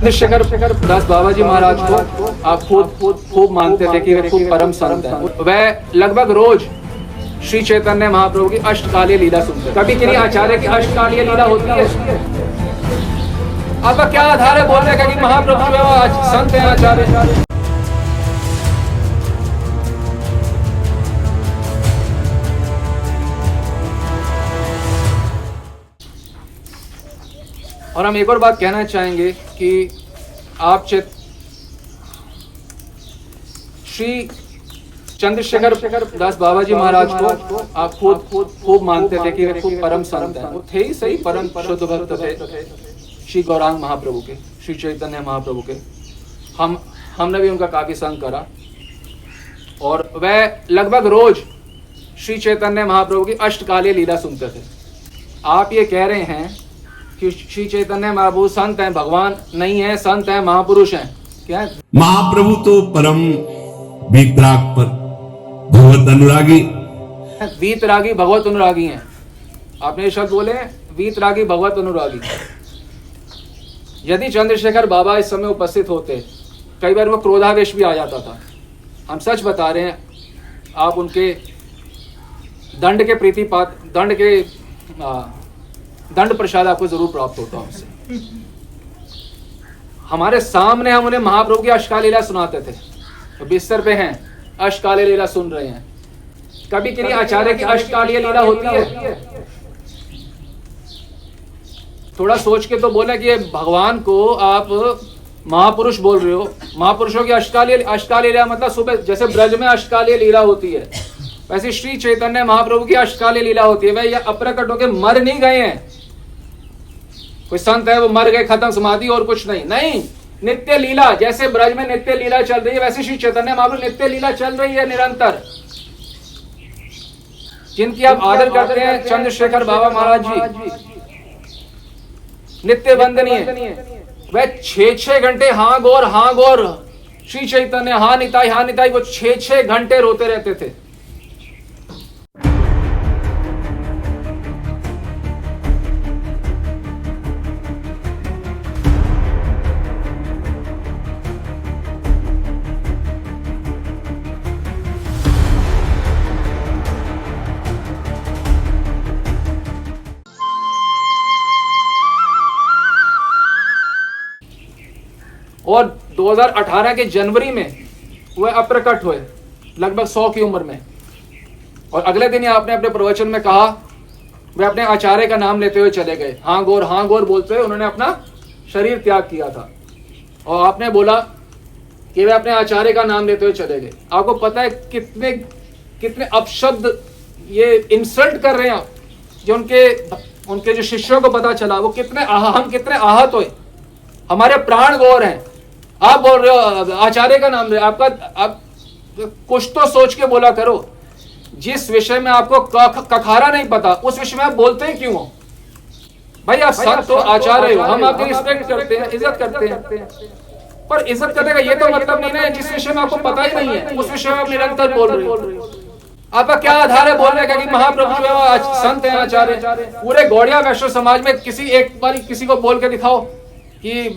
चंद्रशेखर दास बाबा जी महाराज को आप खूब मानते थे कि वे खूब परम संत हैं। वह लगभग रोज श्री चैतन्य महाप्रभु की अष्टकालीय लीला सुनते। कभी किन्हीं आचार्य की अष्टकालीय लीला होती है? आपका क्या आधार है बोलने का कि महाप्रभु जो है संत हैं, आचार्य? और हम एक और बात कहना चाहेंगे कि आप श्री चंद्रशेखर दास बाबा जी महाराज को आप खूब मानते थे कि वे खूब परम संत हैं। वो थे ही सही, परम शुद्ध भक्त थे श्री गौरांग महाप्रभु के, श्री चैतन्य महाप्रभु के। हमने भी उनका काफी संग करा और वह लगभग रोज श्री चैतन्य महाप्रभु की अष्टकालीय लीला सुनते थे। आप ये कह रहे हैं कि श्री चैतन्य महाप्रभु संत हैं, भगवान नहीं है, संत हैं, महापुरुष हैं। क्या है? महाप्रभु तो परम वीतराग पर भगवत अनुरागी, वीतरागी भगवत अनुरागी हैं। आपने ये शब्द बोले, वीतरागी भगवत अनुरागी। यदि चंद्रशेखर बाबा इस समय उपस्थित होते, कई बार वो क्रोधावेश भी आ जाता था। हम सच बता रहे हैं, आप उनके दंड के प्रीतिपात, दंड प्रसाद आपको जरूर प्राप्त होता हमसे। हमारे सामने हम उन्हें महाप्रभु की अष्टकालीय लीला सुनाते थे। तो बिस्तर पे हैं, अष्टकालीय लीला सुन रहे हैं। कभी किन्हीं आचार्य की अष्टकालीय लीला होती है? थोड़ा सोच के तो बोले कि भगवान को आप महापुरुष बोल रहे हो। महापुरुषों की अष्टकालीय लीला मतलब सुबह जैसे ब्रज में अष्टकालीय लीला होती है, वैसे श्री चैतन्य महाप्रभु की अष्टकालीय लीला होती है। वह अप्रकट होकर मर नहीं गए हैं। कोई संत है वो मर गए, खत्म, समाधि और कुछ नहीं। नहीं, नित्य लीला, जैसे ब्रज में नित्य लीला चल रही है वैसे श्री चैतन्य महाप्रभु नित्य लीला चल रही है निरंतर। जिनकी आप आदर करते हैं चंद्रशेखर बाबा महाराज जी, नित्य वंदनीय। वह 6 घंटे हाँ गौर श्री चैतन्य, हाँ निताई, वो 6 घंटे रोते रहते थे। और 2018 के जनवरी में वह अप्रकट हुए, लगभग 100 की उम्र में। और अगले दिन ही आपने अपने प्रवचन में कहा, वे अपने आचार्य का नाम लेते हुए चले गए। हाँ गौर बोलते हुए उन्होंने अपना शरीर त्याग किया था। और आपने बोला कि वे अपने आचार्य का नाम लेते हुए चले गए। आपको पता है कितने अपशब्द ये इंसल्ट कर रहे हैं, जो उनके जो शिष्यों को पता चला वो कितने आहत हुए। हमारे प्राण गौर हैं, आप बोल रहे हो आचार्य का नाम ले। आप कुछ तो सोच के बोला करो। जिस विषय में आपको कखारा नहीं पता, उस विषय में आप बोलते हैं क्यों हो? भाई आप संत हो, आचार्य हो, हम आपकी रिस्पेक्ट करते हैं, इज्जत करते हैं। पर इज्जत करने का ये तो मतलब नहीं ना जिस विषय में आपको पता ही नहीं है उस विषय में आप निरंतर बोल रहे हो। आपका क्या आधार है बोलने का कि महाप्रभु जो है संत हैं, आचार्य? पूरे गौड़िया वैष्णव समाज में किसी को बोल के दिखाओ कि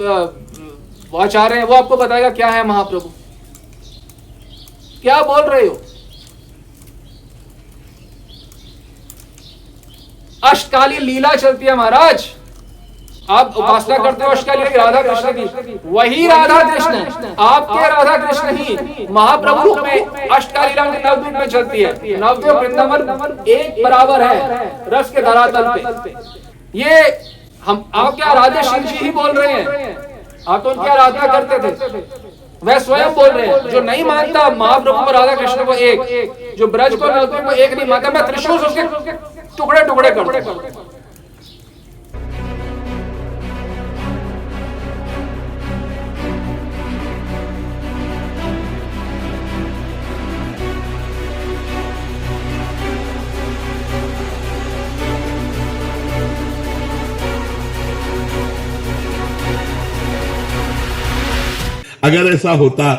वो आचार्य हैं, वो आपको बताएगा क्या है महाप्रभु। क्या बोल रहे हो? अष्टकालीय लीला चलती है महाराज। आप उपासना करते हो अष्टकालीय राधा कृष्ण की, वही राधा कृष्ण है। आपके राधा कृष्ण ही महाप्रभु में अष्टकालीय नवद्वीप में चलती है। नवद्वीप वृंदावन एक बराबर है रस के धरातल पे। ये आप क्या राधे शिव जी ही बोल रहे हैं? आप तो उनकी आराधना करते थे। वह स्वयं बोल रहे हैं, जो नहीं मानता महाप्रभु को, राधा कृष्ण को एक, जो ब्रज को नवद्वीप को एक नहीं मानता, मैं त्रिशूल से उसके टुकड़े कर दूं। अगर ऐसा होता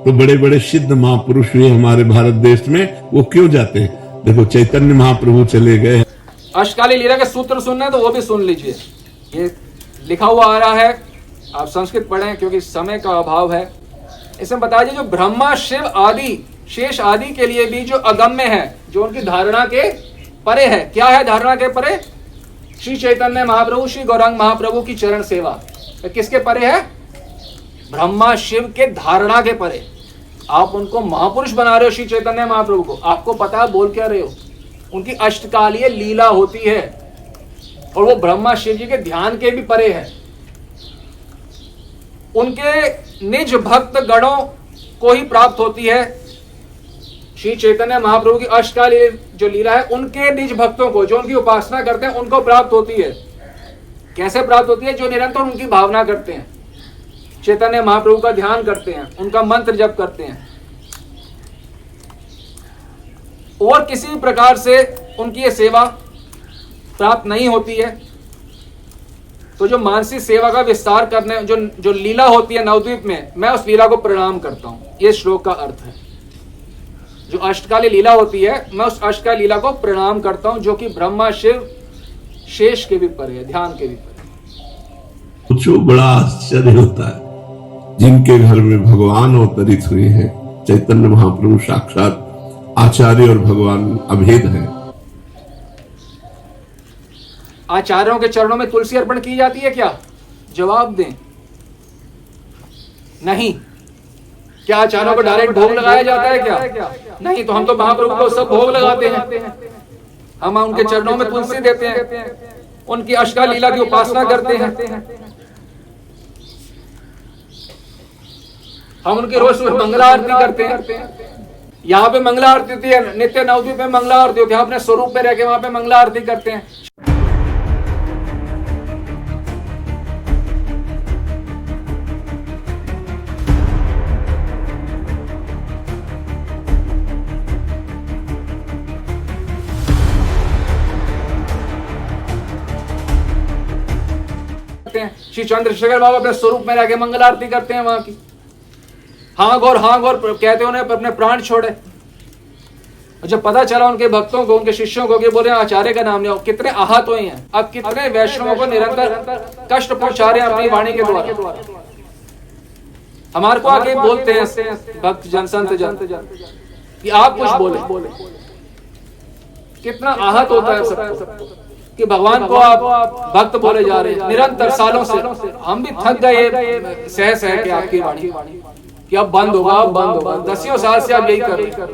तो बड़े बड़े सिद्ध महापुरुष हुए हमारे भारत देश में, वो क्यों जाते? देखो चैतन्य महाप्रभु चले गए। अष्टकालीय लीला के सूत्र सुनना है तो वो भी सुन लीजिए। ये लिखा हुआ आ रहा है आप संस्कृत पढ़ें क्योंकि समय का अभाव है। इसमें बताया जो ब्रह्मा शिव आदि शेष आदि के लिए भी जो अगम्य है, जो उनकी धारणा के परे है। क्या है धारणा के परे? श्री चैतन्य महाप्रभु श्री गौरांग महाप्रभु की चरण सेवा। तो किसके परे है? ब्रह्मा शिव के धारणा के परे। आप उनको महापुरुष बना रहे हो श्री चैतन्य महाप्रभु को, आपको पता है बोल क्या रहे हो। उनकी अष्टकालीय लीला होती है और वो ब्रह्मा शिव जी के ध्यान के भी परे है। उनके निज भक्त गणों को ही प्राप्त होती है। श्री चैतन्य महाप्रभु की अष्टकालीय जो लीला है उनके निज भक्तों को, जो उनकी उपासना करते हैं, उनको प्राप्त होती है। कैसे प्राप्त होती है? जो निरंतर उनकी भावना करते हैं, चैतन्य महाप्रभु का ध्यान करते हैं, उनका मंत्र जप करते हैं। और किसी भी प्रकार से उनकी ये सेवा प्राप्त नहीं होती है। तो जो मानसिक सेवा का विस्तार करने जो लीला होती है नवद्वीप में, मैं उस लीला को प्रणाम करता हूं। ये श्लोक का अर्थ है। जो अष्टकालीय लीला होती है, मैं उस अष्टकालीय लीला को प्रणाम करता हूं, जो कि ब्रह्मा शिव शेष के भी परे है, ध्यान के भी परे। कुछ बड़ा आश्चर्य होता है जिनके घर में भगवान अवतरित हुए हैं। चैतन्य महाप्रभु साक्षात आचार्य और भगवान अभेद है। आचार्यों के चरणों में तुलसी अर्पण की जाती है क्या? जवाब दें। नहीं। क्या आचार्यों को डायरेक्ट भोग लगाया जाता है क्या? नहीं। तो हम तो महाप्रभु को सब भोग लगाते हैं। हम उनके चरणों में तुलसी देते हैं, उनकी अष्टकाल लीला की उपासना करते हैं, हम उनकी रोज सुबह मंगला आरती करते हैं। यहाँ पे मंगला आरती होती है, नित्य नवद्वीप में मंगला आरती होती है। हम अपने स्वरूप में रह के वहां पे मंगला आरती करते हैं। श्री चंद्रशेखर बाबा अपने स्वरूप में रह के मंगल आरती करते हैं वहां की। हाँ गौर कहते उन्हें अपने प्राण छोड़े। जब पता चला उनके भक्तों को, उनके शिष्यों को कि बोले आचार्य का नाम लिया, कितने आहत हुए हैं। अब कितने वैष्णवों को निरंतर कष्ट पहुंचा रहे हैं अपनी वाणी के द्वारा। हमारे को आके बोलते हैं भक्त जन, संत जन कि आप कुछ बोले। कितना आहत होता है सबको कि भगवान को आप भक्त बोले जा रहे हैं निरंतर सालों से। हम भी थक गए सह के आपकी वाणी कि अब बंद होगा, अब बंद होगा। 10 साल से आप यही कर रहे हैं।